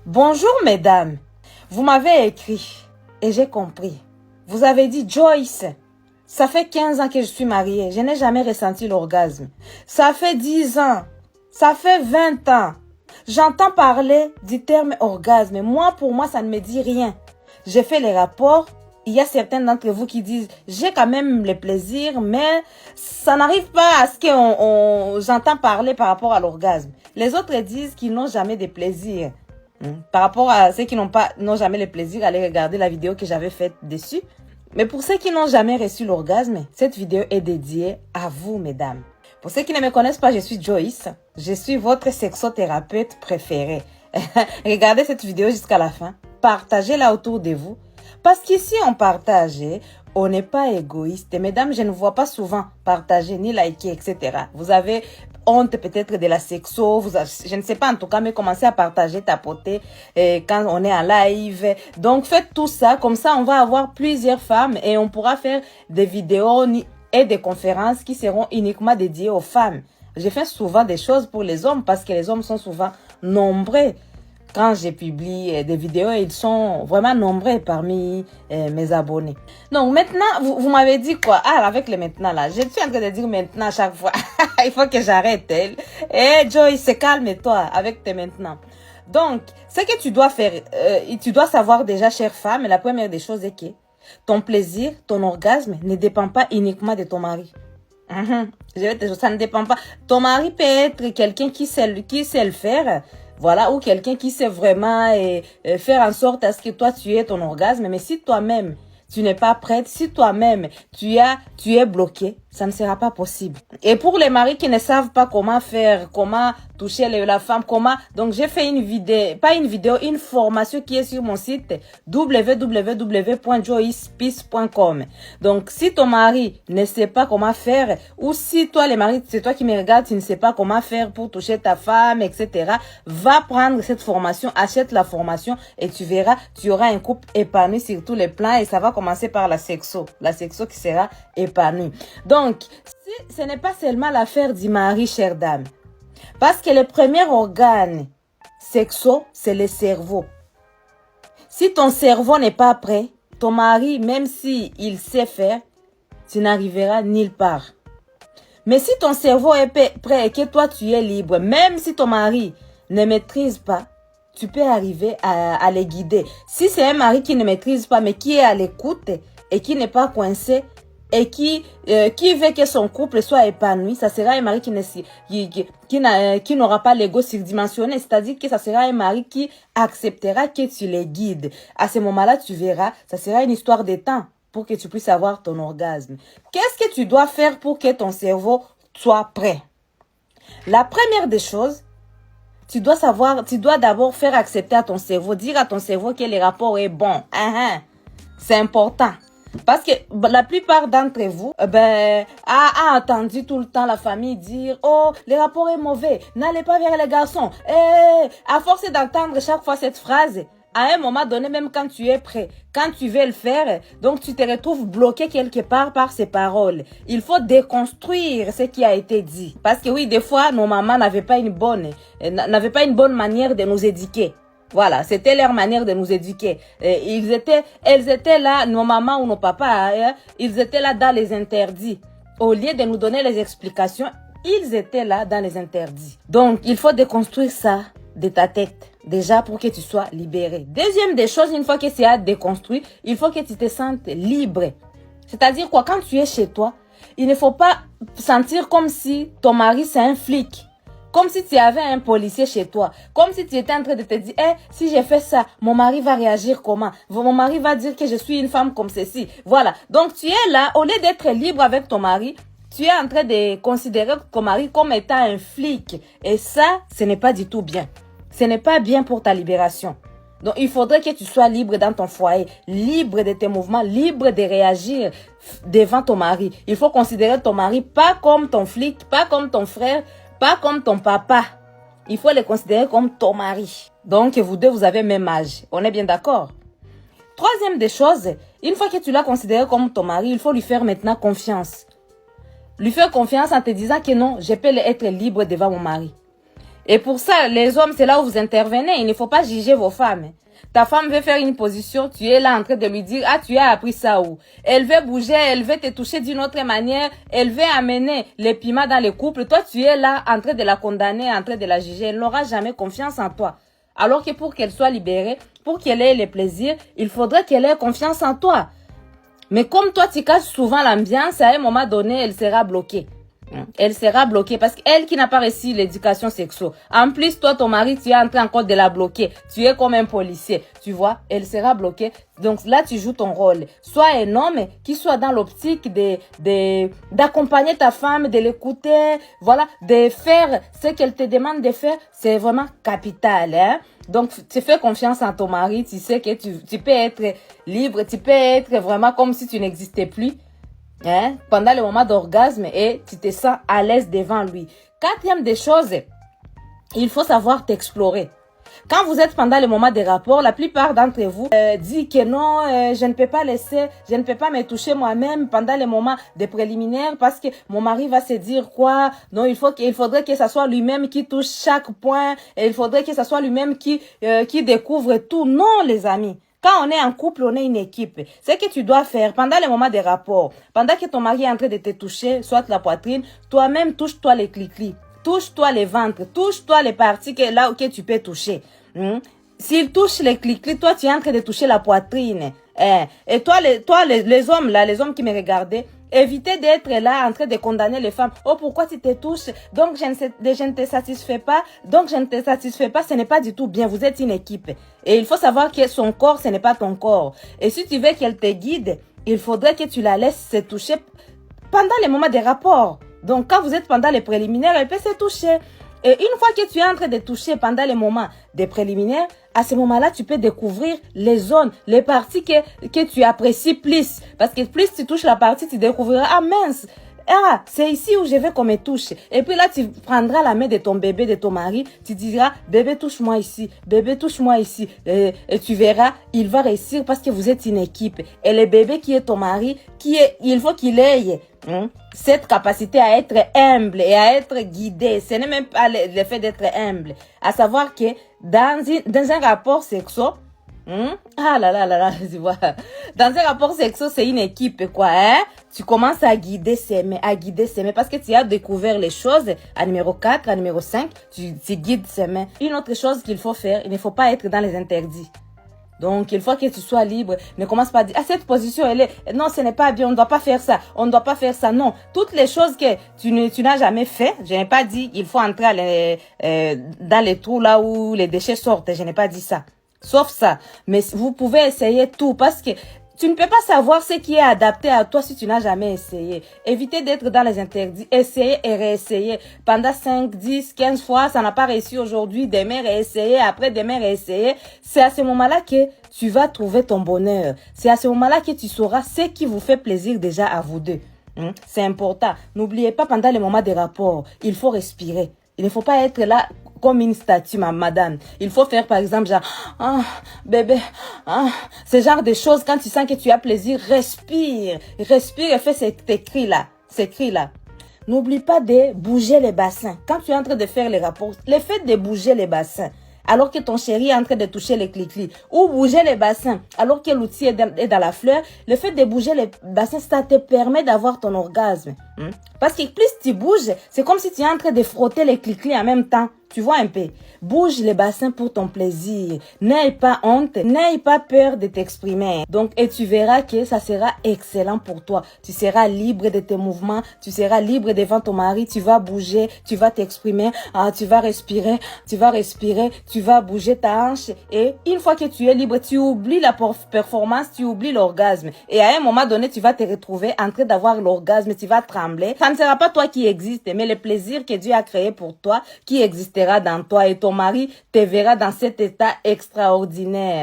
Bonjour mesdames, vous m'avez écrit et j'ai compris. Vous avez dit Joyce, ça fait 15 ans que je suis mariée, je n'ai jamais ressenti l'orgasme. Ça fait 10 ans, ça fait 20 ans. J'entends parler du terme orgasme, pour moi ça ne me dit rien. J'ai fait les rapports, il y a certains d'entre vous qui disent j'ai quand même le plaisir, mais ça n'arrive pas à ce que j'entends parler par rapport à l'orgasme. Les autres disent qu'ils n'ont jamais de plaisir. Par rapport à ceux qui n'ont jamais le plaisir, allez regarder la vidéo que j'avais faite dessus. Mais pour ceux qui n'ont jamais reçu l'orgasme, cette vidéo est dédiée à vous, mesdames. Pour ceux qui ne me connaissent pas, je suis Joyce. Je suis votre sexothérapeute préférée. Regardez cette vidéo jusqu'à la fin. Partagez-la autour de vous. Parce qu'ici, on partage, on n'est pas égoïste. Mesdames, je ne vois pas souvent partager ni liker, etc. Vous avez honte peut-être de la sexo, je ne sais pas en tout cas, mais commencez à partager, tapoter quand on est en live. Donc faites tout ça, comme ça on va avoir plusieurs femmes et on pourra faire des vidéos et des conférences qui seront uniquement dédiées aux femmes. Je fais souvent des choses pour les hommes parce que les hommes sont souvent nombreux. Quand je publie des vidéos, ils sont vraiment nombreux parmi mes abonnés. Donc maintenant, vous m'avez dit quoi? Ah, avec le maintenant là. Je suis en train de dire maintenant à chaque fois. Il faut que j'arrête, elle. Joyce, calme-toi avec tes maintenant. Donc, ce que tu dois faire, tu dois savoir déjà, chère femme, la première des choses est que ton plaisir, ton orgasme ne dépend pas uniquement de ton mari. Ça ne dépend pas. Ton mari peut être quelqu'un qui sait le faire. Voilà, ou quelqu'un qui sait vraiment faire en sorte à ce que toi tu aies ton orgasme. Mais si toi-même, tu n'es pas prête, si toi-même, tu es bloqué, ça ne sera pas possible. Et pour les maris qui ne savent pas comment faire, comment toucher la femme, donc j'ai fait une formation qui est sur mon site www.joycepeace.com. Donc si ton mari ne sait pas comment faire, ou si toi les maris, c'est toi qui me regardes, tu ne sais pas comment faire pour toucher ta femme, etc., va prendre cette formation, achète la formation et tu verras, tu auras un couple épanoui sur tous les plans et ça va commencer par la sexo qui sera épanouie. Donc, ce n'est pas seulement l'affaire du mari, chère dame. Parce que le premier organe sexo, c'est le cerveau. Si ton cerveau n'est pas prêt, ton mari, même s'il sait faire, tu n'arriveras nulle part. Mais si ton cerveau est prêt et que toi tu es libre, même si ton mari ne maîtrise pas, tu peux arriver à les guider. Si c'est un mari qui ne maîtrise pas, mais qui est à l'écoute et qui n'est pas coincé, et qui veut que son couple soit épanoui, ça sera un mari qui n'aura pas l'ego surdimensionné, c'est-à-dire que ça sera un mari qui acceptera que tu les guides. À ce moment-là, tu verras, ça sera une histoire de temps pour que tu puisses avoir ton orgasme. Qu'est-ce que tu dois faire pour que ton cerveau soit prêt? La première des choses, tu dois d'abord faire accepter à ton cerveau, dire à ton cerveau que le rapport est bon. C'est important. Parce que la plupart d'entre vous a entendu tout le temps la famille dire « Oh, le rapport est mauvais, n'allez pas vers les garçons. » À force d'entendre chaque fois cette phrase, à un moment donné, même quand tu es prêt, quand tu veux le faire, donc tu te retrouves bloqué quelque part par ces paroles. Il faut déconstruire ce qui a été dit. Parce que oui, des fois, nos mamans n'avaient pas une bonne manière de nous éduquer. Voilà, c'était leur manière de nous éduquer. Elles étaient là, nos mamans ou nos papas, ils étaient là dans les interdits. Au lieu de nous donner les explications, ils étaient là dans les interdits. Donc, il faut déconstruire ça de ta tête, déjà pour que tu sois libéré. Deuxième des choses, une fois que c'est à déconstruire, il faut que tu te sentes libre. C'est-à-dire quoi, quand tu es chez toi, il ne faut pas sentir comme si ton mari c'est un flic. Comme si tu avais un policier chez toi. Comme si tu étais en train de te dire, si j'ai fait ça, mon mari va réagir comment? Mon mari va dire que je suis une femme comme ceci. Voilà. Donc, tu es là, au lieu d'être libre avec ton mari, tu es en train de considérer ton mari comme étant un flic. Et ça, ce n'est pas du tout bien. Ce n'est pas bien pour ta libération. Donc, il faudrait que tu sois libre dans ton foyer, libre de tes mouvements, libre de réagir devant ton mari. Il faut considérer ton mari pas comme ton flic, pas comme ton frère, pas comme ton papa. Il faut les considérer comme ton mari. Donc, vous deux, vous avez même âge. On est bien d'accord? Troisième des choses, une fois que tu l'as considéré comme ton mari, il faut lui faire maintenant confiance. Lui faire confiance en te disant que non, je peux être libre devant mon mari. Et pour ça, les hommes, c'est là où vous intervenez. Il ne faut pas juger vos femmes. Ta femme veut faire une position, tu es là en train de lui dire, ah, tu as appris ça où? Elle veut bouger, elle veut te toucher d'une autre manière, elle veut amener les piments dans le couple. Toi, tu es là en train de la condamner, en train de la juger. Elle n'aura jamais confiance en toi. Alors que pour qu'elle soit libérée, pour qu'elle ait les plaisirs, il faudrait qu'elle ait confiance en toi. Mais comme toi, tu casses souvent l'ambiance, à un moment donné, elle sera bloquée. Elle sera bloquée parce qu'elle qui n'a pas reçu l'éducation sexuelle. En plus, toi, ton mari, tu es en train encore de la bloquer. Tu es comme un policier. Tu vois, elle sera bloquée. Donc là, tu joues ton rôle. Sois un homme qui soit dans l'optique d'accompagner ta femme, de l'écouter, voilà, de faire ce qu'elle te demande de faire. C'est vraiment capital, hein. Donc, tu fais confiance en ton mari. Tu sais que tu peux être libre. Tu peux être vraiment comme si tu n'existais plus. Hein, pendant le moment d'orgasme et tu te sens à l'aise devant lui. Quatrième des choses, il faut savoir t'explorer. Quand vous êtes pendant le moment des rapports, la plupart d'entre vous disent que non, je ne peux pas laisser, je ne peux pas me toucher moi-même pendant les moments des préliminaires parce que mon mari va se dire quoi. Non, il faudrait que ce soit lui-même qui touche chaque point et il faudrait que ce soit lui-même qui découvre tout. Non, les amis. Quand on est en couple, on est une équipe. Ce que tu dois faire pendant le moment des rapports, pendant que ton mari est en train de te toucher, soit la poitrine, toi-même touche-toi les clics-clics, touche-toi les ventres, touche-toi les parties là où tu peux toucher. S'il touche les clics-clics, toi tu es en train de toucher la poitrine. Et toi les hommes là, les hommes qui me regardaient, évitez d'être là en train de condamner les femmes. Oh, pourquoi tu te touches? Donc, je ne te satisfais pas. Donc, je ne te satisfais pas. Ce n'est pas du tout bien. Vous êtes une équipe. Et il faut savoir que son corps, ce n'est pas ton corps. Et si tu veux qu'elle te guide, il faudrait que tu la laisses se toucher pendant les moments des rapports. Donc, quand vous êtes pendant les préliminaires, elle peut se toucher. Et une fois que tu es en train de toucher pendant les moments des préliminaires, à ce moment-là, tu peux découvrir les zones, les parties que tu apprécies plus. Parce que plus tu touches la partie, tu découvriras, ah mince, ah, c'est ici où je veux qu'on me touche. Et puis là, tu prendras la main de ton bébé, de ton mari, tu diras, bébé, touche-moi ici, bébé, touche-moi ici. Et tu verras, il va réussir parce que vous êtes une équipe. Et le bébé qui est ton mari, il faut qu'il ait cette capacité à être humble et à être guidé. Ce n'est même pas le fait d'être humble. À savoir que dans un rapport sexuel, ah là là là là, tu vois. Dans un rapport sexuel, c'est une équipe, quoi, hein. Tu commences à guider ses mains, parce que tu as découvert les choses. À numéro 4, à numéro 5, tu guides ses mains. Une autre chose qu'il faut faire, il ne faut pas être dans les interdits. Donc, il faut que tu sois libre. Ne commence pas à dire, ah, cette position, non, ce n'est pas bien, on ne doit pas faire ça, on ne doit pas faire ça. Non, toutes les choses que tu n'as jamais fait, je n'ai pas dit, il faut entrer dans les trous là où les déchets sortent, je n'ai pas dit ça. Sauf ça. Mais vous pouvez essayer tout parce que tu ne peux pas savoir ce qui est adapté à toi si tu n'as jamais essayé. Évitez d'être dans les interdits. Essayez et réessayez. Pendant 5, 10, 15 fois, ça n'a pas réussi aujourd'hui. Demain, réessayer. Après, demain, réessayer. C'est à ce moment-là que tu vas trouver ton bonheur. C'est à ce moment-là que tu sauras ce qui vous fait plaisir déjà à vous deux. C'est important. N'oubliez pas, pendant les moments des rapports, il faut respirer. Il ne faut pas être là comme une statue, madame. Il faut faire, par exemple, genre, ah, bébé, ah, ce genre de choses. Quand tu sens que tu as plaisir, respire. Respire et fais ces cris-là. N'oublie pas de bouger les bassins. Quand tu es en train de faire les rapports, le fait de bouger les bassins, alors que ton chéri est en train de toucher les clics-clics, ou bouger les bassins, alors que l'outil est dans la fleur, le fait de bouger les bassins, ça te permet d'avoir ton orgasme. Parce que plus tu bouges, c'est comme si tu es en train de frotter les clics-clics en même temps. Tu vois un peu. Bouge les bassins pour ton plaisir. N'aie pas honte, n'aie pas peur de t'exprimer. Donc, et tu verras que ça sera excellent pour toi. Tu seras libre de tes mouvements, tu seras libre devant ton mari, tu vas bouger, tu vas t'exprimer, tu vas respirer, tu vas bouger ta hanche. Et une fois que tu es libre, tu oublies la performance, tu oublies l'orgasme. Et à un moment donné, tu vas te retrouver en train d'avoir l'orgasme, tu vas trembler. Ça ne sera pas toi qui existe, mais le plaisir que Dieu a créé pour toi qui existera dans toi et ton mari te verra dans cet état extraordinaire.